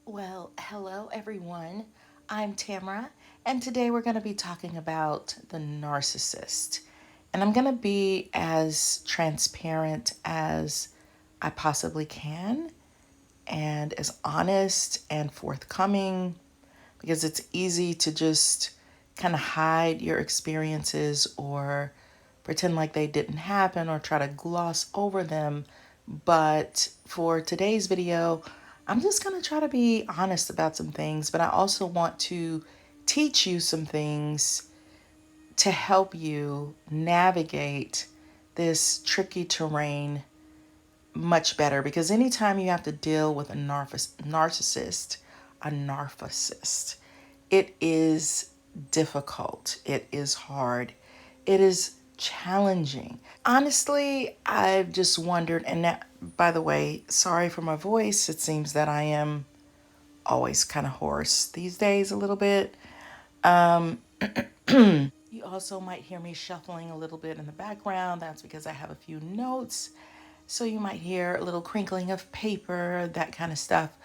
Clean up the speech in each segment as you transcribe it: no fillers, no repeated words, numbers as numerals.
Well, hello everyone. I'm Tamara, and today we're going to be talking about the narcissist. And I'm going to be as transparent as I possibly can and as honest and forthcoming because it's easy to just kind of hide your experiences or pretend like they didn't happen or try to gloss over them. But for today's video, I'm just going to try to be honest about some things, but I also want to teach you some things to help you navigate this tricky terrain much better. Because anytime you have to deal with a narcissist, it is difficult. It is hard. It is challenging. Honestly, I've just wondered, and that, by the way, sorry for my voice. It seems that I am always kind of hoarse these days a little bit. You also might hear me shuffling a little bit in the background. That's because I have a few notes. So you might hear a little crinkling of paper, that kind of stuff.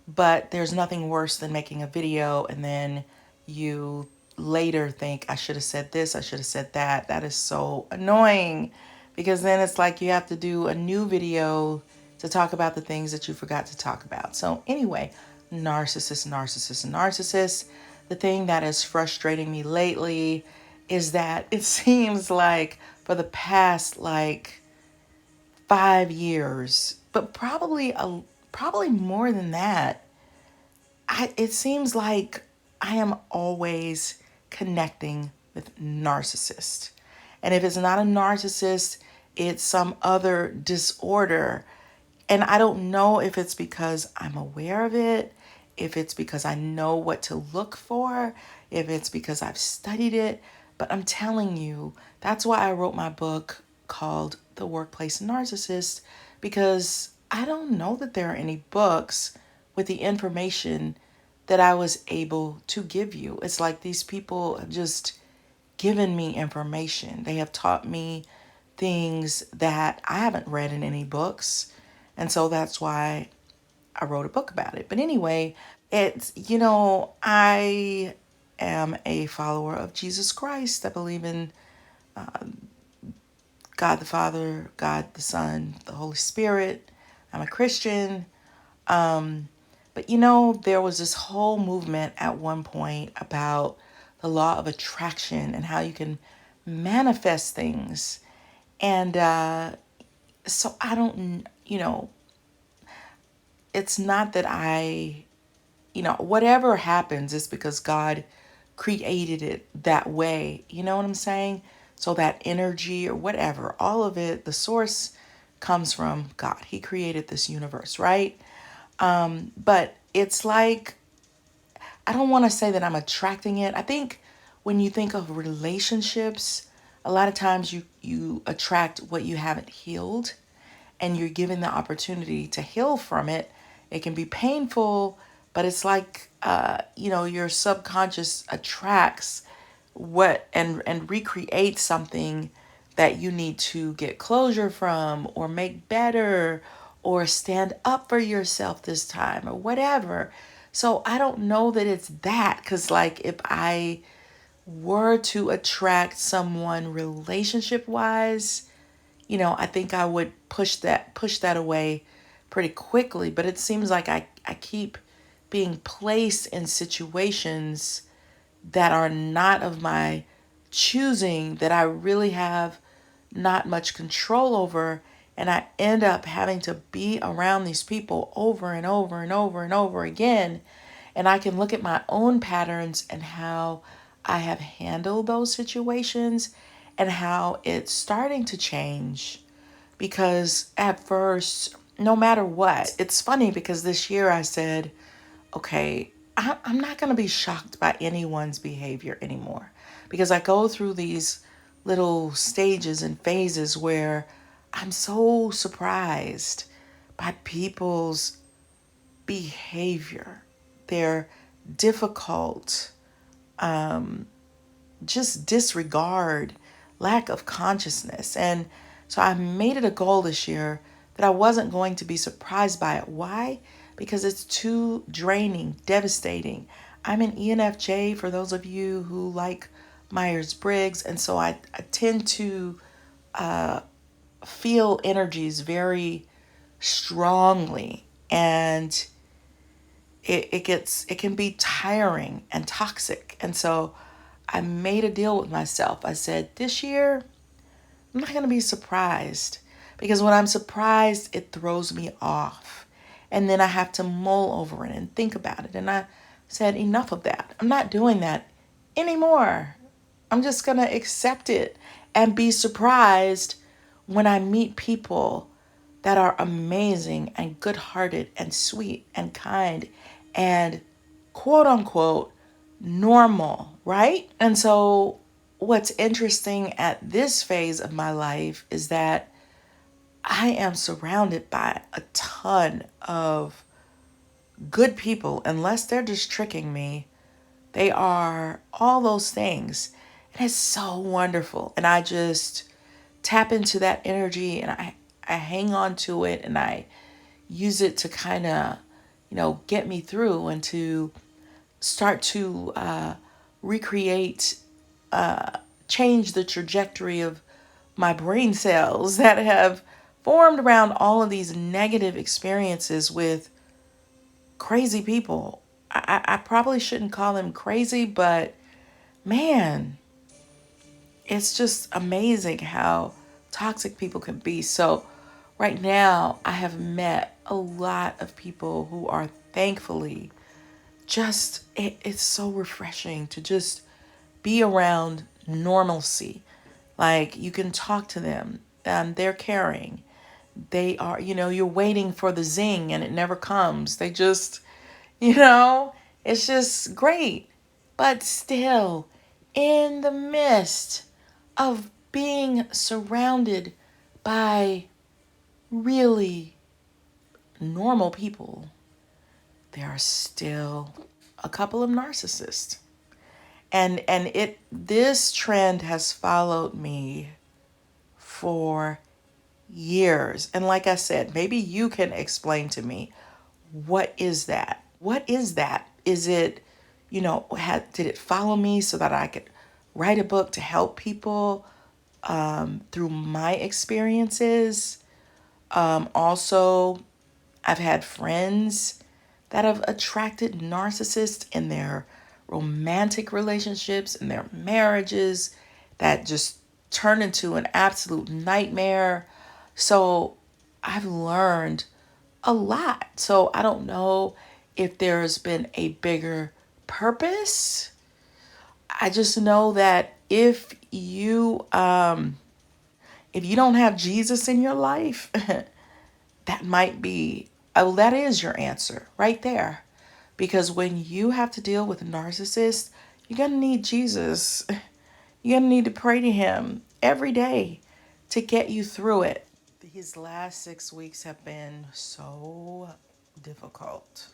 But there's nothing worse than making a video and then you later think, I should have said this, I should have said that. That is so annoying because then it's like you have to do a new video to talk about the things that you forgot to talk about. So anyway, narcissist. The thing that is frustrating me lately is that it seems like for the past 5 years, but probably more than that, it seems like I am always connecting with narcissists. And if it's not a narcissist, it's some other disorder. And I don't know if it's because I'm aware of it, if it's because I know what to look for, if it's because I've studied it. But I'm telling you, that's why I wrote my book called The Workplace Narcissist, because I don't know that there are any books with the information that I was able to give you. It's like these people have just given me information. They have taught me things that I haven't read in any books. And so that's why I wrote a book about it. But anyway, I am a follower of Jesus Christ. I believe in God the Father, God the Son, the Holy Spirit. I'm a Christian. But there was this whole movement at one point about the law of attraction and how you can manifest things. And so I don't, it's not that whatever happens is because God created it that way. You know what I'm saying? So that energy or whatever, all of it, the source comes from God. He created this universe, right? But it's like, I don't want to say that I'm attracting it. I think when you think of relationships, a lot of times you attract what you haven't healed and you're given the opportunity to heal from it. It can be painful, but it's like, your subconscious attracts what and recreate something that you need to get closure from or make better or stand up for yourself this time or whatever. So I don't know that it's that, because if I were to attract someone relationship wise, I think I would push that away pretty quickly. But it seems like I keep being placed in situations that are not of my choosing, that I really have not much control over. And I end up having to be around these people over and over and over and over again. And I can look at my own patterns and how I have handled those situations and how it's starting to change. Because at first, no matter what, it's funny because this year I said, okay, I'm not going to be shocked by anyone's behavior anymore, because I go through these little stages and phases where I'm so surprised by people's behavior, their difficult, just disregard, lack of consciousness. And so I made it a goal this year that I wasn't going to be surprised by it. Why? because it's too draining, devastating. I'm an ENFJ for those of you who like Myers-Briggs, and so I tend to feel energies very strongly, and it can be tiring and toxic. And so I made a deal with myself. I said, this year I'm not going to be surprised, because when I'm surprised, it throws me off. And then I have to mull over it and think about it. And I said, enough of that. I'm not doing that anymore. I'm just going to accept it and be surprised when I meet people that are amazing and good-hearted and sweet and kind and quote unquote normal, right? And so what's interesting at this phase of my life is that I am surrounded by a ton of good people, unless they're just tricking me. They are all those things. And it's so wonderful. And I just tap into that energy, and I hang on to it, and I use it to kind of, get me through and to start to recreate, change the trajectory of my brain cells that have formed around all of these negative experiences with crazy people. I probably shouldn't call them crazy, but man, it's just amazing how toxic people can be. So right now, I have met a lot of people who are thankfully just, it's so refreshing to just be around normalcy. Like, you can talk to them, and they're caring. They are, you're waiting for the zing and it never comes. They just, it's just great. But still, in the midst of being surrounded by really normal people, there are still a couple of narcissists. And this trend has followed me for years. And like I said, maybe you can explain to me, what is that? What is that? Is it, did it follow me so that I could write a book to help people through my experiences? Also, I've had friends that have attracted narcissists in their romantic relationships, in their marriages, that just turn into an absolute nightmare. So I've learned a lot. So I don't know if there's been a bigger purpose. I just know that if you don't have Jesus in your life, that might be, oh, that is your answer right there. Because when you have to deal with a narcissist, you're going to need Jesus. You're going to need to pray to him every day to get you through it. These last 6 weeks have been so difficult.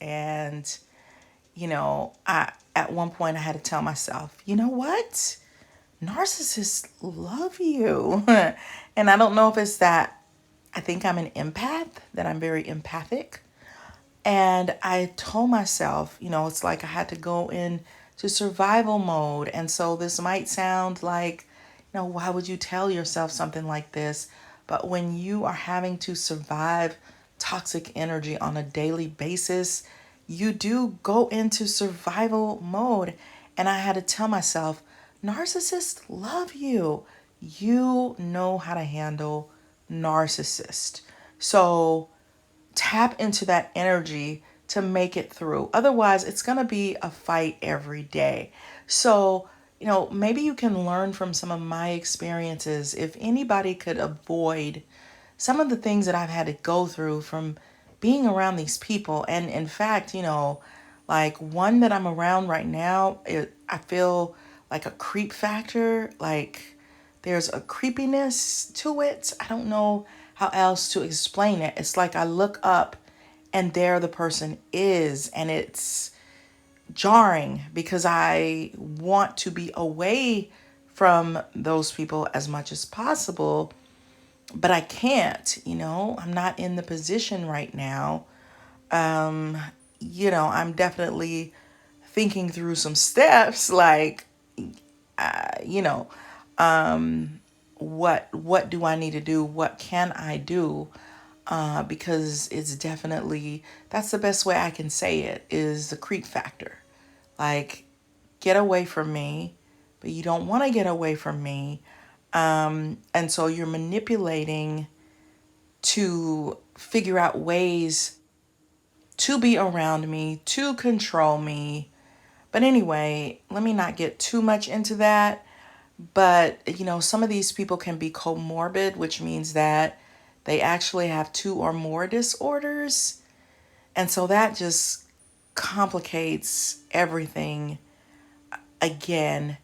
And, at one point I had to tell myself, you know what? Narcissists love you. And I don't know if it's that I think I'm an empath, that I'm very empathic. And I told myself, it's like I had to go into survival mode. And so this might sound like, why would you tell yourself something like this? But when you are having to survive toxic energy on a daily basis, you do go into survival mode. And I had to tell myself, narcissists love you. You know how to handle narcissist. So tap into that energy to make it through. Otherwise, it's going to be a fight every day. So, maybe you can learn from some of my experiences. If anybody could avoid some of the things that I've had to go through from being around these people. And in fact, like one that I'm around right now, I feel like a creep factor. Like there's a creepiness to it. I don't know how else to explain it. It's like I look up and there the person is, and it's jarring because I want to be away from those people as much as possible, but I can't, I'm not in the position right now I'm definitely thinking through some steps like, you know, what do I need to do? What can I do? Because it's definitely, that's the best way I can say it, is the creep factor. Like, get away from me, but you don't want to get away from me. And so you're manipulating to figure out ways to be around me, to control me. But anyway, let me not get too much into that. But, some of these people can be comorbid, which means that they actually have two or more disorders. And so that just complicates everything again.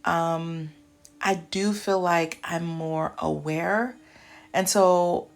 I do feel like I'm more aware. And so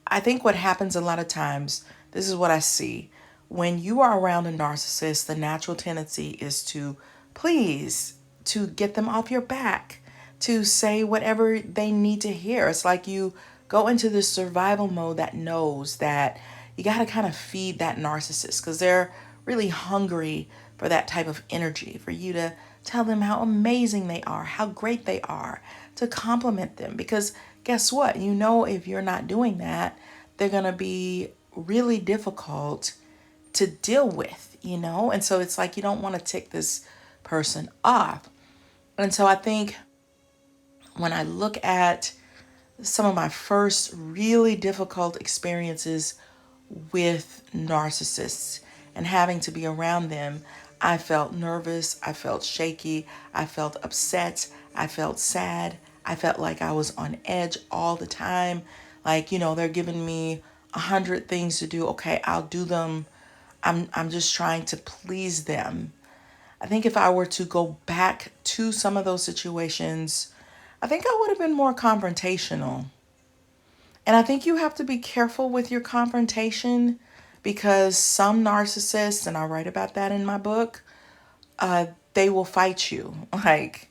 I think what happens a lot of times, this is what I see. When you are around a narcissist, the natural tendency is to please, to get them off your back, to say whatever they need to hear. It's like you go into this survival mode that knows that you got to kind of feed that narcissist because they're really hungry for that type of energy, for you to tell them how amazing they are, how great they are, to compliment them. Because guess what? If you're not doing that, they're going to be really difficult to deal with. And so it's like you don't want to tick this person off. And so I think when I look at some of my first really difficult experiences with narcissists and having to be around them, I felt nervous, I felt shaky, I felt upset, I felt sad, I felt like I was on edge all the time. Like, they're giving me 100 things to do. Okay, I'll do them. I'm just trying to please them. I think if I were to go back to some of those situations, I think I would have been more confrontational. And I think you have to be careful with your confrontation because some narcissists, and I write about that in my book, they will fight you. Like,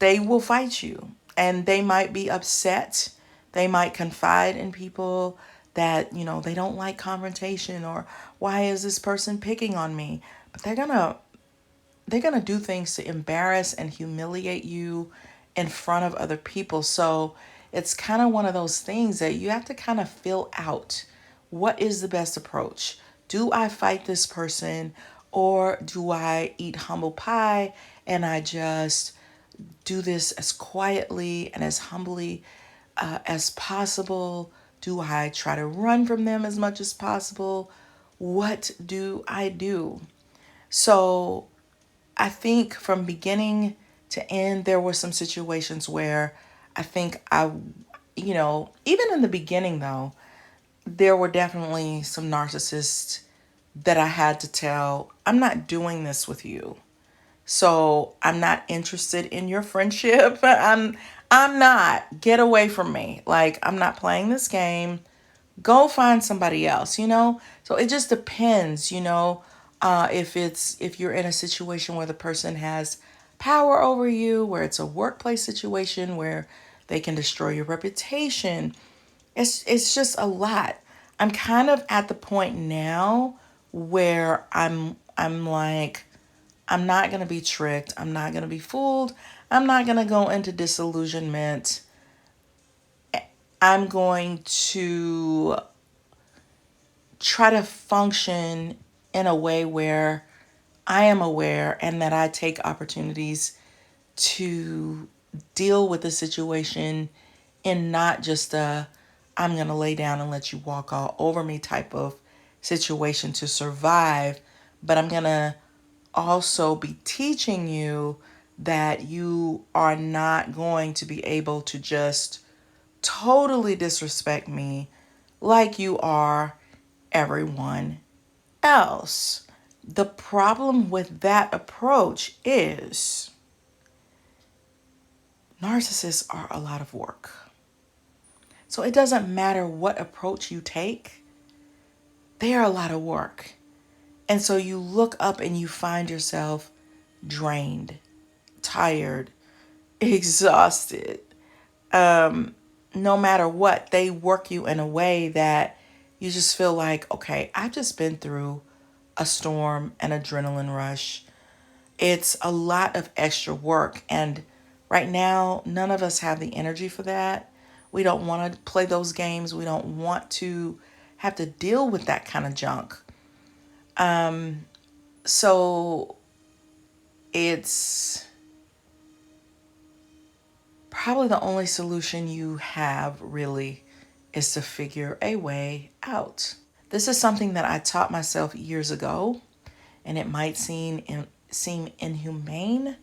they will fight you. And they might be upset. They might confide in people that, they don't like confrontation, or why is this person picking on me? But they're gonna do things to embarrass and humiliate you in front of other people. So it's kind of one of those things that you have to kind of fill out. What is the best approach? Do I fight this person, or do I eat humble pie and I just do this as quietly and as humbly as possible? Do I try to run from them as much as possible? What do I do? So I think from beginning to end, there were some situations where I think even in the beginning though, there were definitely some narcissists that I had to tell, I'm not doing this with you. So I'm not interested in your friendship. I'm not. Get away from me. Like, I'm not playing this game. Go find somebody else. So it just depends. If you're in a situation where the person has power over you, where it's a workplace situation where they can destroy your reputation. It's just a lot. I'm kind of at the point now where I'm like, I'm not going to be tricked. I'm not going to be fooled. I'm not going to go into disillusionment. I'm going to try to function in a way where I am aware and that I take opportunities to deal with the situation in not just a I'm going to lay down and let you walk all over me type of situation to survive, but I'm going to also be teaching you that you are not going to be able to just totally disrespect me like you are everyone else. The problem with that approach is narcissists are a lot of work. So it doesn't matter what approach you take, they are a lot of work. And so you look up and you find yourself drained, tired, exhausted. No matter what, they work you in a way that You just feel like, okay, I've just been through a storm, an adrenaline rush. It's a lot of extra work. And right now, none of us have the energy for that. We don't want to play those games. We don't want to have to deal with that kind of junk. So it's probably the only solution you have really is to figure a way out. This is something that I taught myself years ago, and it might seem inhumane,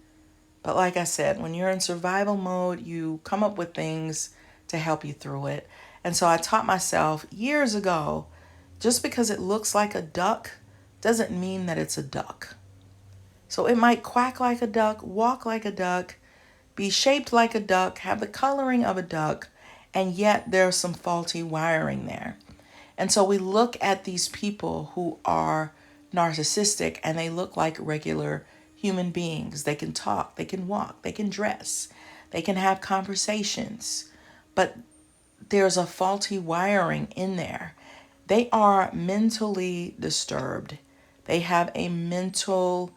but like I said, when you're in survival mode, you come up with things to help you through it. And so I taught myself years ago, just because it looks like a duck doesn't mean that it's a duck. So it might quack like a duck, walk like a duck, be shaped like a duck, have the coloring of a duck, and yet there's some faulty wiring there. And so we look at these people who are narcissistic and they look like regular human beings. They can talk, they can walk, they can dress, they can have conversations, but there's a faulty wiring in there. They are mentally disturbed. They have a mental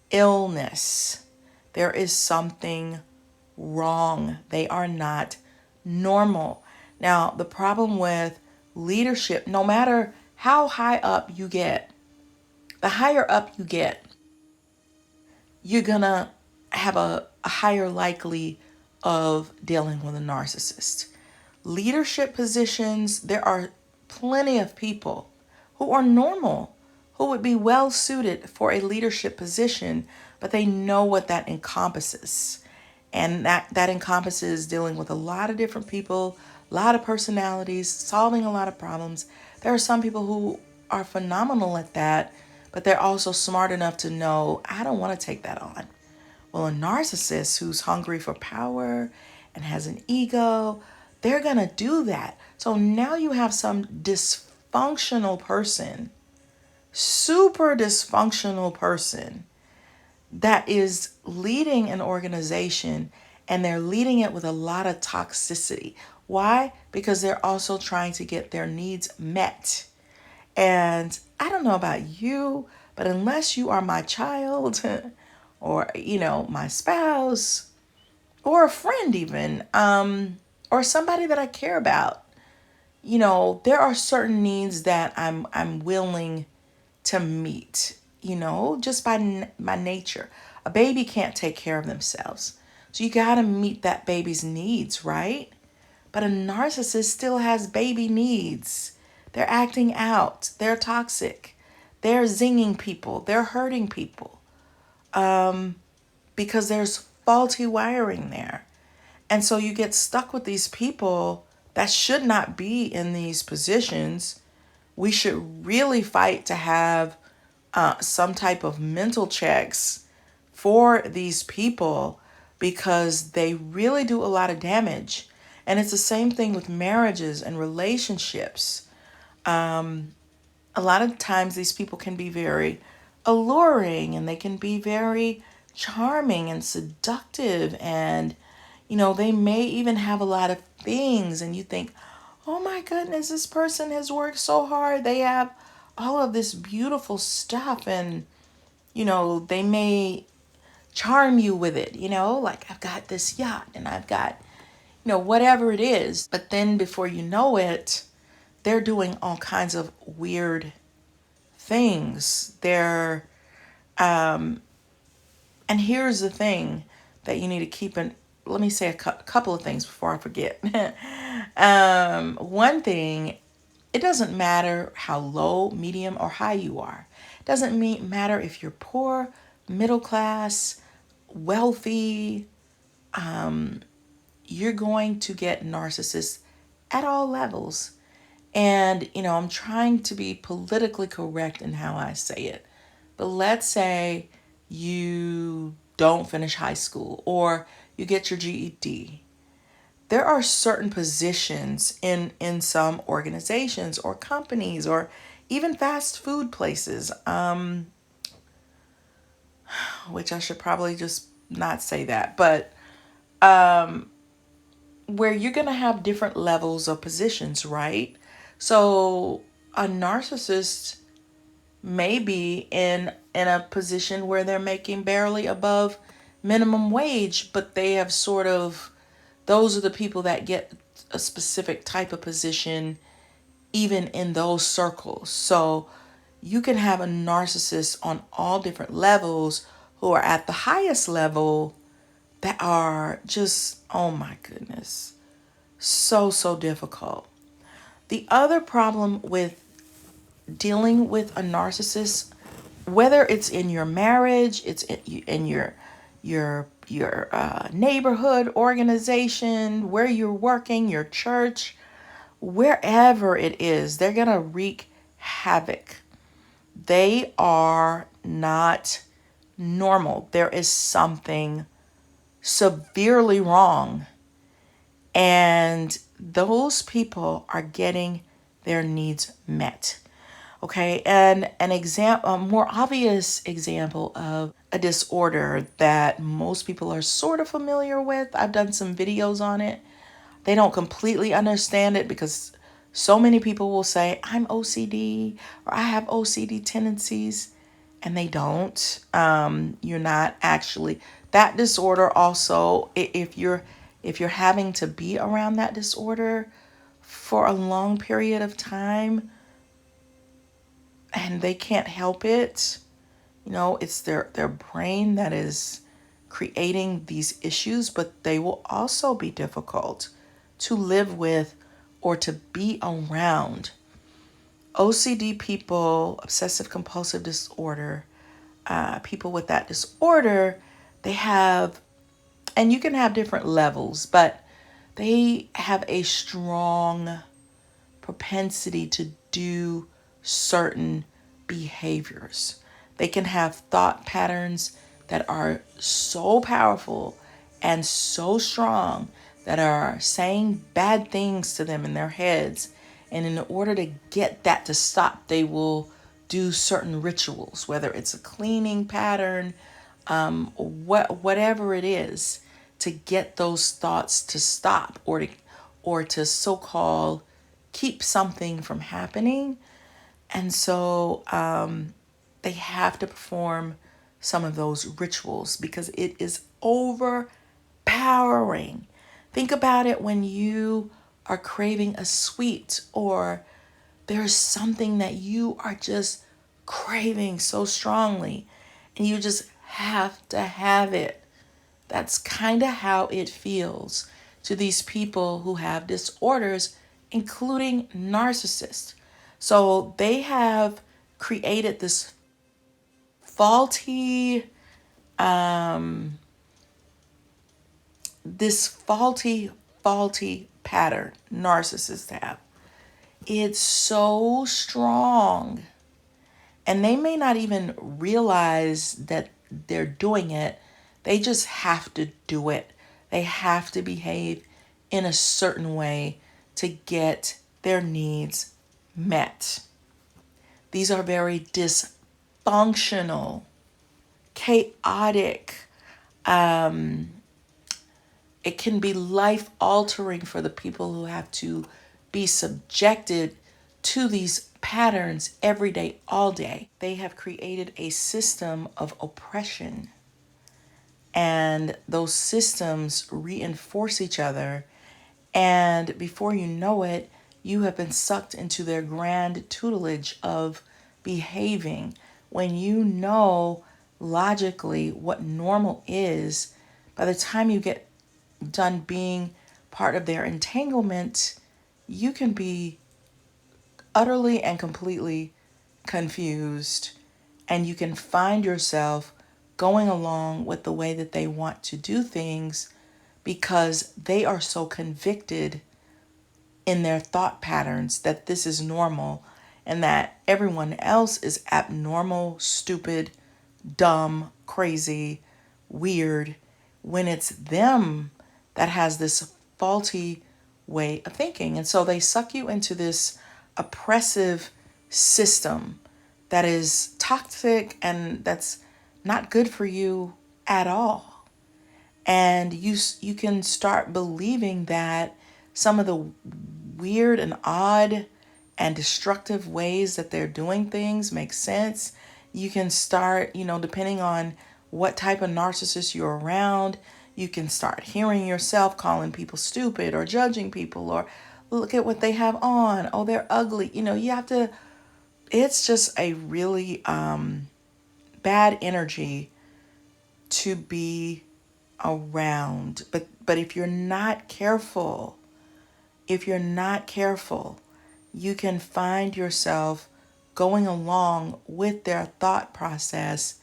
illness. There is something wrong. They are not normal. Now, the problem with leadership, no matter how high up you get, the higher up you get, you're going to have a higher likely of dealing with a narcissist. Leadership positions, there are plenty of people who are normal, who would be well suited for a leadership position, but they know what that encompasses. And that encompasses dealing with a lot of different people, a lot of personalities, solving a lot of problems. There are some people who are phenomenal at that, but they're also smart enough to know, I don't want to take that on. Well, a narcissist who's hungry for power and has an ego, they're going to do that. So now you have some dysfunctional person, super dysfunctional person that is leading an organization, and they're leading it with a lot of toxicity. Why? Because they're also trying to get their needs met. And I don't know about you, but unless you are my child or, my spouse or a friend even, or somebody that I care about, there are certain needs that I'm willing to meet, just by nature. A baby can't take care of themselves. So you got to meet that baby's needs, right? But a narcissist still has baby needs. They're acting out. They're toxic. They're zinging people. They're hurting people because there's faulty wiring there. And so you get stuck with these people that should not be in these positions. We should really fight to have some type of mental checks for these people because they really do a lot of damage. And it's the same thing with marriages and relationships. A lot of times these people can be very alluring and they can be very charming and seductive, and they may even have a lot of things, and you think, oh my goodness, this person has worked so hard, they have all of this beautiful stuff, and they may charm you with it, like, I've got this yacht and I've got whatever it is, but then before you know it, they're doing all kinds of weird things. And here's the thing that you need to keep in. Let me say a couple of things before I forget. One thing, it doesn't matter how low, medium, or high you are. It doesn't matter if you're poor, middle class, wealthy. You're going to get narcissists at all levels. And, I'm trying to be politically correct in how I say it. But let's say you don't finish high school or you get your GED. There are certain positions in some organizations or companies or even fast food places, which I should probably just not say that, but where you're going to have different levels of positions, right? So a narcissist may be in a position where they're making barely above minimum wage, but they have sort of, those are the people that get a specific type of position even in those circles. So you can have a narcissist on all different levels who are at the highest level that are just, oh my goodness, so difficult. The other problem with dealing with a narcissist, whether it's in your marriage, it's in your neighborhood organization, where you're working, your church, wherever it is, they're gonna wreak havoc. They are not normal. There is something severely wrong, and those people are getting their needs met. Okay, and an example, a more obvious example of a disorder that most people are sort of familiar with. I've done some videos on it. They don't completely understand it because so many people will say, I'm OCD or I have OCD tendencies, and they don't. You're not actually. That disorder also, if you're having to be around that disorder for a long period of time and they can't help it, it's their brain that is creating these issues, but they will also be difficult to live with or to be around. OCD people, obsessive compulsive disorder, people with that disorder, they have, and you can have different levels, but they have a strong propensity to do certain behaviors. They can have thought patterns that are so powerful and so strong that are saying bad things to them in their heads. And in order to get that to stop, they will do certain rituals, whether it's a cleaning pattern, whatever it is, to get those thoughts to stop, or to so-called keep something from happening. And so they have to perform some of those rituals because it is overpowering. Think about it when you are craving a sweet, or there's something that you are just craving so strongly and you just have to have it. That's kind of how it feels to these people who have disorders, including narcissists. So they have created faulty, this faulty pattern narcissists have. It's so strong, and they may not even realize that they're doing it. They just have to do it. They have to behave in a certain way to get their needs met. These are very dysfunctional, chaotic. It can be life altering for the people who have to be subjected to these patterns every day, all day. They have created a system of oppression, and those systems reinforce each other. And before you know it, you have been sucked into their grand tutelage of behaving. When you know logically what normal is, by the time you get done being part of their entanglement, you can be utterly and completely confused, and you can find yourself going along with the way that they want to do things because they are so convicted in their thought patterns that this is normal and that everyone else is abnormal, stupid, dumb, crazy, weird, when it's them that has this faulty way of thinking. And so they suck you into this oppressive system that is toxic and that's not good for you at all. And you can start believing that some of the weird and odd and destructive ways that they're doing things make sense, you can start, depending on what type of narcissist you're around, you can start hearing yourself calling people stupid or judging people or look at what they have on. Oh, they're ugly. You have to, it's just a really bad energy to be around. But if you're not careful, you can find yourself going along with their thought process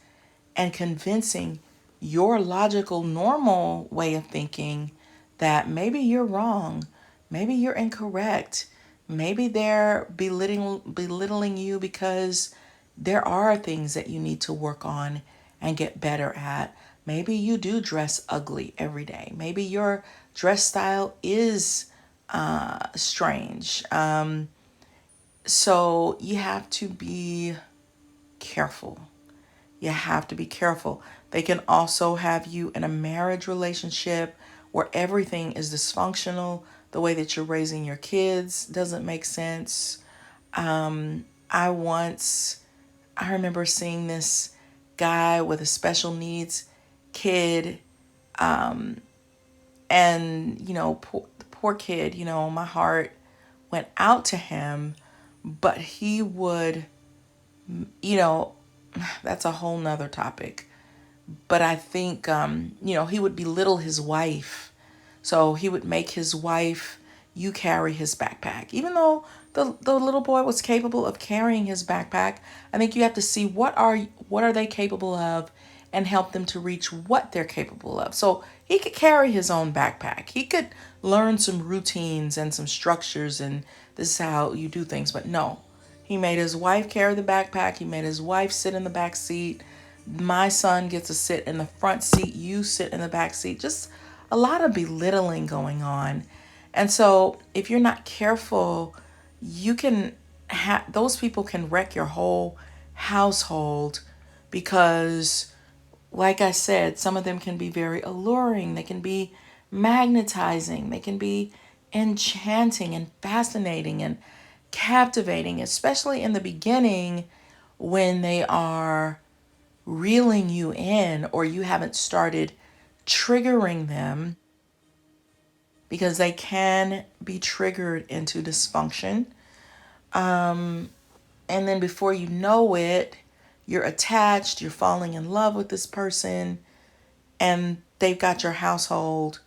and convincing your logical, normal way of thinking that maybe you're wrong, maybe you're incorrect, maybe they're belittling you because there are things that you need to work on and get better at. Maybe you do dress ugly every day. Maybe your dress style is strange. So you have to be careful. You have to be careful. They can also have you in a marriage relationship where everything is dysfunctional. The way that you're raising your kids doesn't make sense. I remember seeing this guy with a special needs kid, and the poor kid, my heart went out to him, but he would, you know, that's a whole nother topic. But I think, he would belittle his wife. So he would make his wife, you carry his backpack. Even though the little boy was capable of carrying his backpack, I think you have to see what are they capable of and help them to reach what they're capable of. So he could carry his own backpack. He could learn some routines and some structures, and this is how you do things. But no, he made his wife carry the backpack. He made his wife sit in the back seat. My son gets to sit in the front seat. You sit in the back seat. Just a lot of belittling going on. And so if you're not careful, you can those people can wreck your whole household because, like I said, some of them can be very alluring. They can be magnetizing. They can be enchanting and fascinating and captivating, especially in the beginning when they are reeling you in or you haven't started triggering them, because they can be triggered into dysfunction. And then before you know it, you're attached, you're falling in love with this person, and they've got your household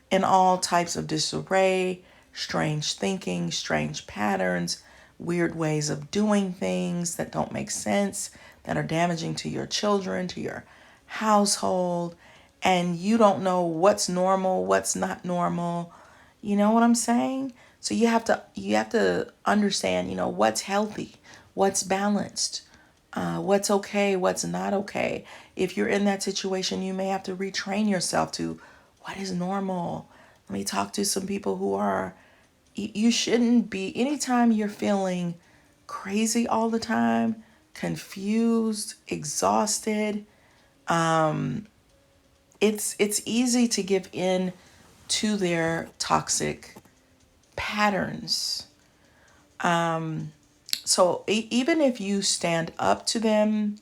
in all types of disarray, strange thinking, strange patterns, weird ways of doing things that don't make sense, that are damaging to your children, to your household, and you don't know what's normal, what's not normal. You know what I'm saying? So you have to understand, what's healthy, what's balanced, what's okay, what's not okay. If you're in that situation, you may have to retrain yourself to what is normal. Let me talk to some people who are, you shouldn't be, anytime you're feeling crazy all the time, confused, exhausted, it's easy to give in to their toxic patterns. So even if you stand up to them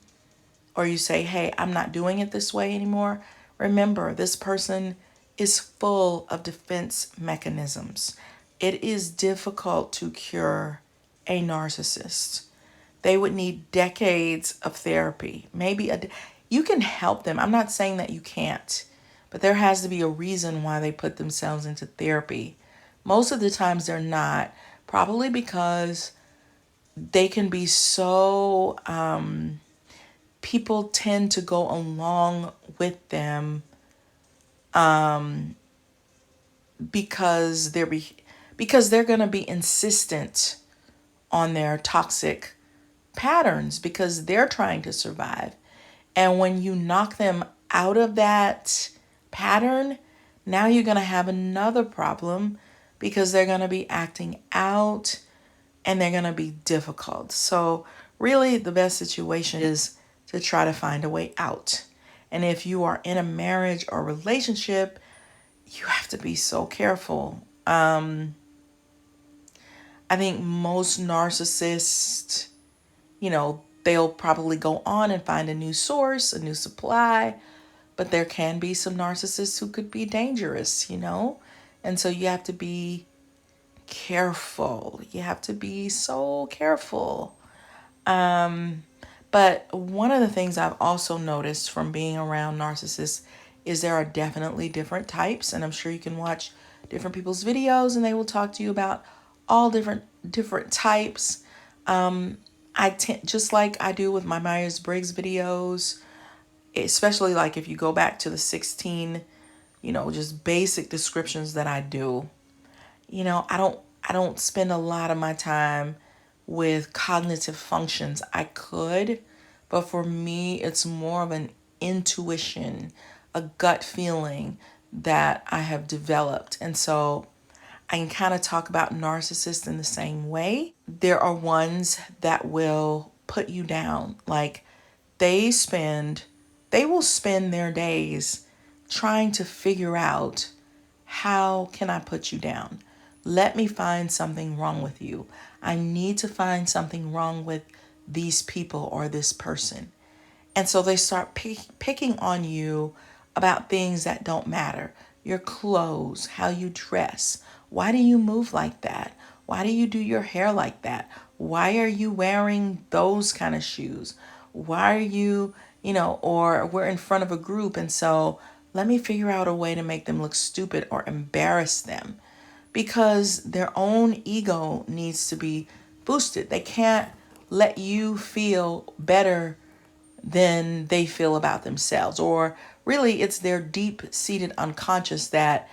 or you say, hey, I'm not doing it this way anymore, remember, this person is full of defense mechanisms. It is difficult to cure a narcissist. They would need decades of therapy. You can help them. I'm not saying that you can't, but there has to be a reason why they put themselves into therapy. Most of the times they're not, probably because they can be so, people tend to go along with them because they're going to be insistent on their toxic patterns because they're trying to survive. And when you knock them out of that pattern, now you're going to have another problem because they're going to be acting out and they're going to be difficult. So really the best situation is to try to find a way out. And if you are in a marriage or relationship, you have to be so careful. I think most narcissists, they'll probably go on and find a new source, a new supply, but there can be some narcissists who could be dangerous. And so you have to be careful. You have to be so careful. But one of the things I've also noticed from being around narcissists is there are definitely different types, and I'm sure you can watch different people's videos and they will talk to you about all different types. I tend, just like I do with my Myers-Briggs videos, especially like if you go back to the 16, just basic descriptions that I do. I don't spend a lot of my time with cognitive functions. I could, but for me it's more of an intuition, a gut feeling that I have developed. And so I can kind of talk about narcissists in the same way. There are ones that will put you down. Like they spend they will spend their days trying to figure out, how can I put you down? Let me find something wrong with you. I need to find something wrong with these people or this person. And so they start picking on you about things that don't matter. Your clothes, how you dress. Why do you move like that? Why do you do your hair like that? Why are you wearing those kind of shoes? Why are or we're in front of a group, and so let me figure out a way to make them look stupid or embarrass them, because their own ego needs to be boosted. They can't let you feel better than they feel about themselves. Or really, it's their deep seated unconscious that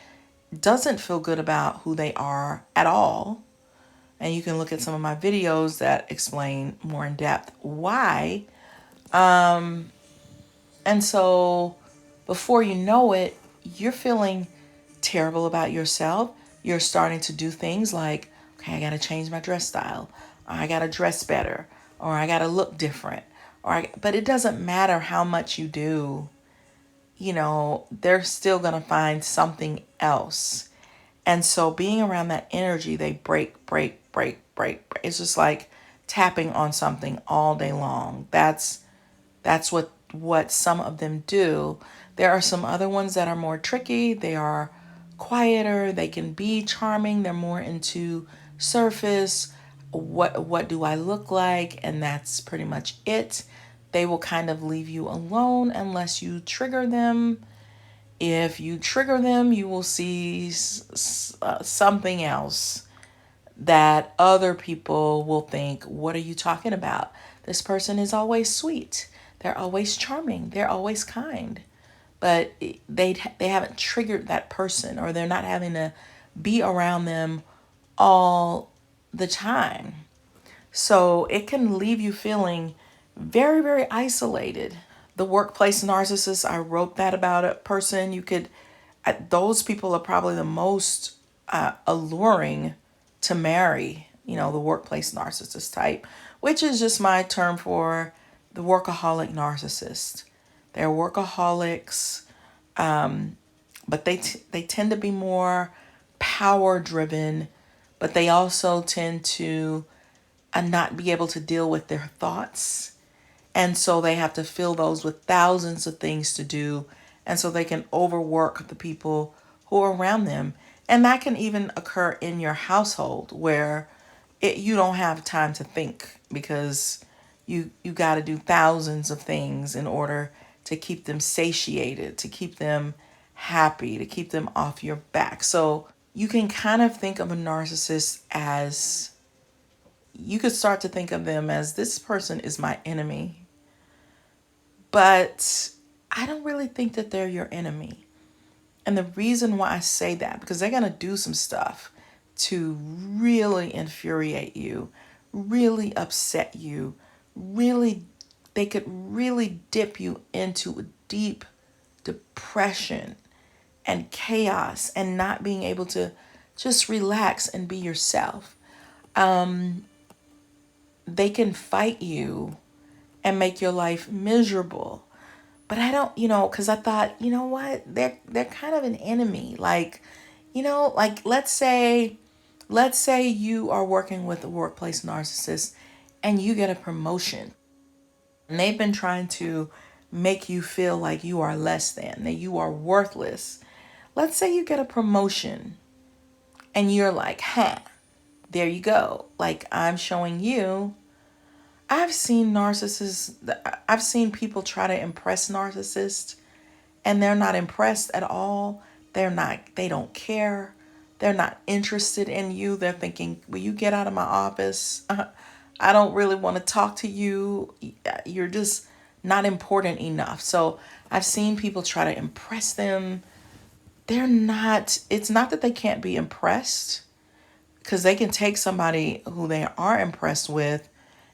doesn't feel good about who they are at all. And you can look at some of my videos that explain more in depth why. And so before you know it, you're feeling terrible about yourself. You're starting to do things like, okay, I got to change my dress style. Or I got to dress better. Or I got to look different. But it doesn't matter how much you do, they're still going to find something else. And so being around that energy, they break, break, break, break, break. It's just like tapping on something all day long. That's what some of them do. There are some other ones that are more tricky. They are quieter. They can be charming. They're more into surface. What do I look like? And that's pretty much it. They will kind of leave you alone unless you trigger them. If you trigger them, you will see something else that other people will think, what are you talking about? This person is always sweet. They're always charming. They're always kind. But they haven't triggered that person, or they're not having to be around them all the time. So it can leave you feeling very, very isolated. The workplace narcissist, I wrote that about a person. Those people are probably the most alluring to marry, the workplace narcissist type, which is just my term for the workaholic narcissist. They're workaholics, but they tend to be more power driven, but they also tend to not be able to deal with their thoughts. And so they have to fill those with thousands of things to do. And so they can overwork the people who are around them. And that can even occur in your household where you don't have time to think, because you got to do thousands of things in order to keep them satiated, to keep them happy, to keep them off your back. So you can kind of think of a narcissist as, you could start to think of them as, this person is my enemy. But I don't really think that they're your enemy. And the reason why I say that, because they're going to do some stuff to really infuriate you, really upset you, they could really dip you into a deep depression and chaos and not being able to just relax and be yourself. They can fight you and make your life miserable. But I don't, because I thought, you know what, they're kind of an enemy. Like, like let's say Let's say you are working with a workplace narcissist and you get a promotion, and they've been trying to make you feel like you are less than, that you are worthless. Let's say you get a promotion and you're like, huh, there you go. Like, I'm showing you. I've seen narcissists, I've seen people try to impress narcissists and they're not impressed at all. They don't care. They're not interested in you. They're thinking, will you get out of my office? I don't really want to talk to you. You're just not important enough. So I've seen people try to impress them. They're not, it's not that they can't be impressed, because they can take somebody who they are impressed with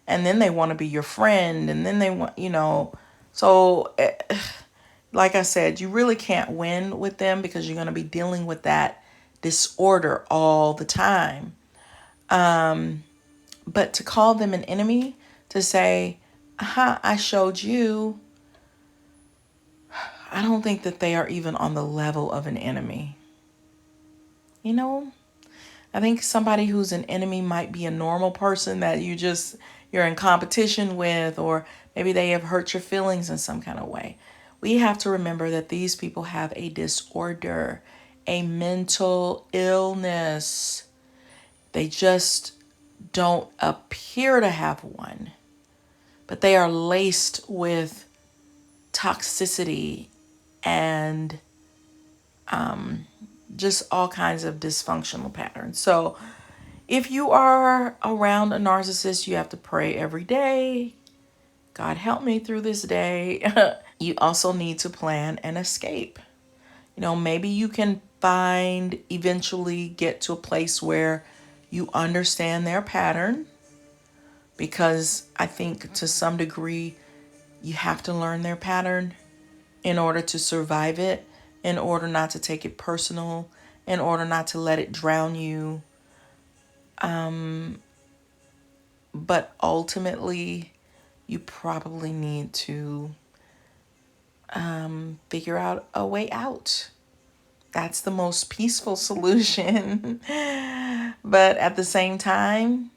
and then they want to be your friend, and then they want, so like I said, you really can't win with them because you're going to be dealing with that disorder all the time. But to call them an enemy, to say, aha, I showed you, I don't think that they are even on the level of an enemy. You know, I think somebody who's an enemy might be a normal person that you're in competition with, or maybe they have hurt your feelings in some kind of way. We have to remember that these people have a disorder, a mental illness. They just don't appear to have one, but they are laced with toxicity and just all kinds of dysfunctional patterns. So if you are around a narcissist, you have to pray every day. God, help me through this day. You also need to plan an escape. Maybe you can eventually get to a place where you understand their pattern, because I think to some degree you have to learn their pattern in order to survive it, in order not to take it personal, in order not to let it drown you. But ultimately, you probably need to figure out a way out. That's the most peaceful solution. But at the same time,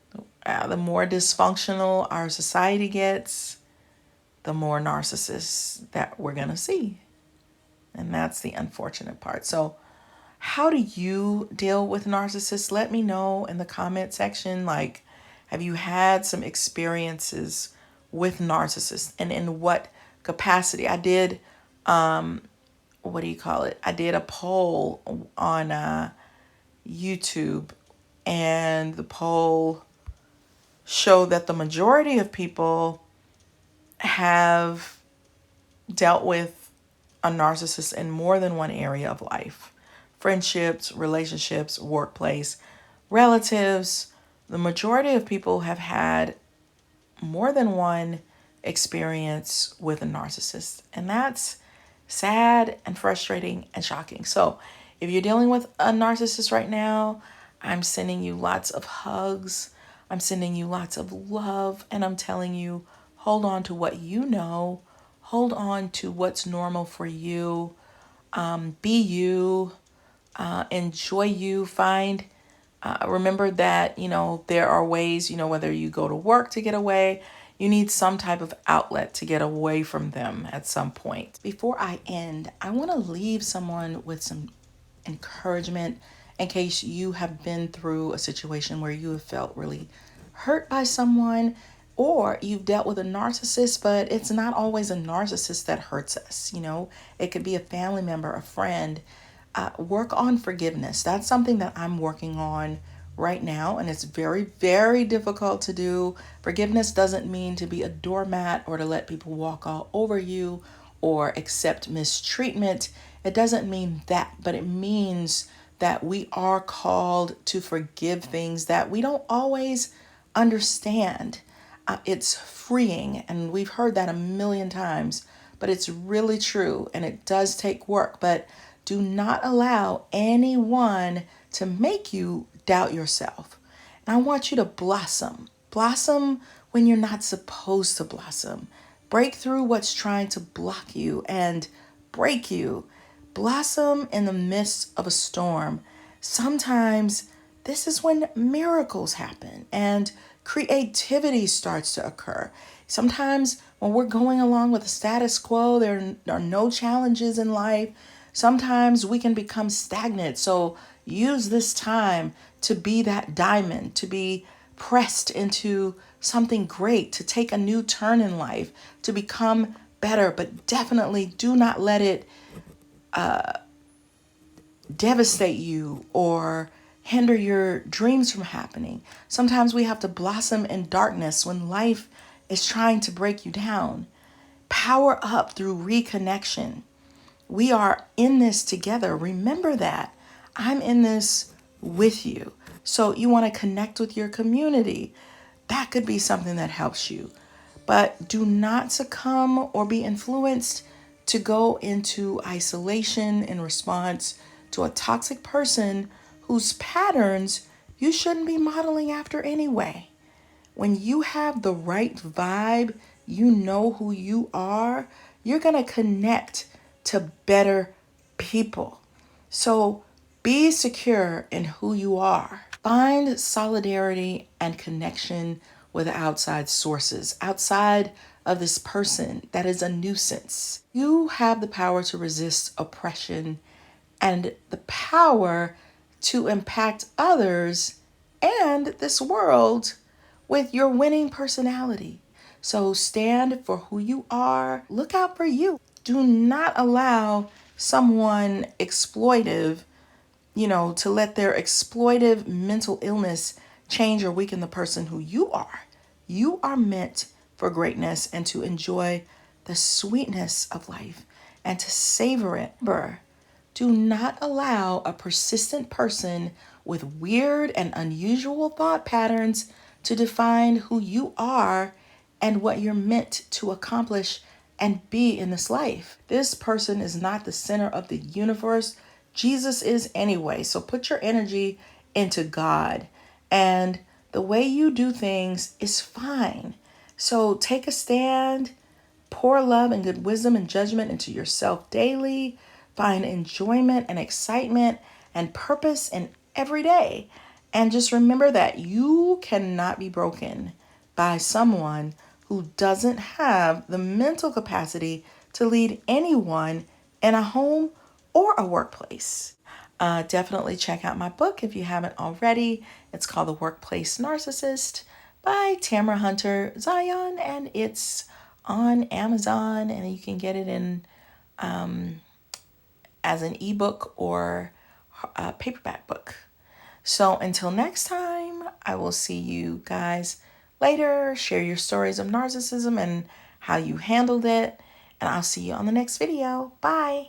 the more dysfunctional our society gets, the more narcissists that we're going to see. And that's the unfortunate part. So, how do you deal with narcissists? Let me know in the comment section. Like, have you had some experiences with narcissists, and in what capacity? I did, what do you call it? I did a poll on YouTube, and the poll showed that the majority of people have dealt with a narcissist in more than one area of life: friendships, relationships, workplace, relatives. The majority of people have had more than one experience with a narcissist, and that's sad and frustrating and shocking. So, if you're dealing with a narcissist right now, I'm sending you lots of hugs. I'm sending you lots of love, and I'm telling you, hold on to what you know. Hold on to what's normal for you. Be you. Enjoy you. Remember that, there are ways, whether you go to work to get away, you need some type of outlet to get away from them at some point. Before I end, I want to leave someone with some encouragement in case you have been through a situation where you have felt really hurt by someone, or you've dealt with a narcissist, but it's not always a narcissist that hurts us. It could be a family member, a friend. Work on forgiveness. That's something that I'm working on right now, and it's very, very difficult to do. Forgiveness doesn't mean to be a doormat or to let people walk all over you or accept mistreatment. It doesn't mean that, but it means that we are called to forgive things that we don't always understand. It's freeing, and we've heard that a million times, but it's really true, and it does take work. But do not allow anyone to make you doubt yourself. And I want you to blossom. Blossom when you're not supposed to blossom. Break through what's trying to block you and break you. Blossom in the midst of a storm. Sometimes this is when miracles happen and creativity starts to occur. Sometimes when we're going along with the status quo, there are no challenges in life. Sometimes we can become stagnant. So use this time to be that diamond, to be pressed into something great, to take a new turn in life, to become better. But definitely do not let it devastate you or hinder your dreams from happening. Sometimes we have to blossom in darkness when life is trying to break you down. Power up through reconnection. We are in this together. Remember that. I'm in this with you. So you want to connect with your community. That could be something that helps you. But do not succumb or be influenced to go into isolation in response to a toxic person whose patterns you shouldn't be modeling after anyway. When you have the right vibe, you know who you are, you're going to connect to better people. So be secure in who you are. Find solidarity and connection with outside sources, outside of this person that is a nuisance. You have the power to resist oppression and the power to impact others and this world with your winning personality. So stand for who you are. Look out for you. Do not allow someone exploitive, to let their exploitive mental illness change or weaken the person who you are. You are meant for greatness and to enjoy the sweetness of life and to savor it. Remember, do not allow a persistent person with weird and unusual thought patterns to define who you are and what you're meant to accomplish and be in this life. This person is not the center of the universe. Jesus is anyway. So put your energy into God. And the way you do things is fine. So take a stand, pour love and good wisdom and judgment into yourself daily. Find enjoyment and excitement and purpose in every day. And just remember that you cannot be broken by someone who doesn't have the mental capacity to lead anyone in a home or a workplace. Definitely check out my book if you haven't already. It's called The Workplace Narcissist by Tamara Hunter Zyon, and it's on Amazon, and you can get it in as an ebook or a paperback book. So until next time, I will see you guys later. Share your stories of narcissism and how you handled it. And I'll see you on the next video. Bye.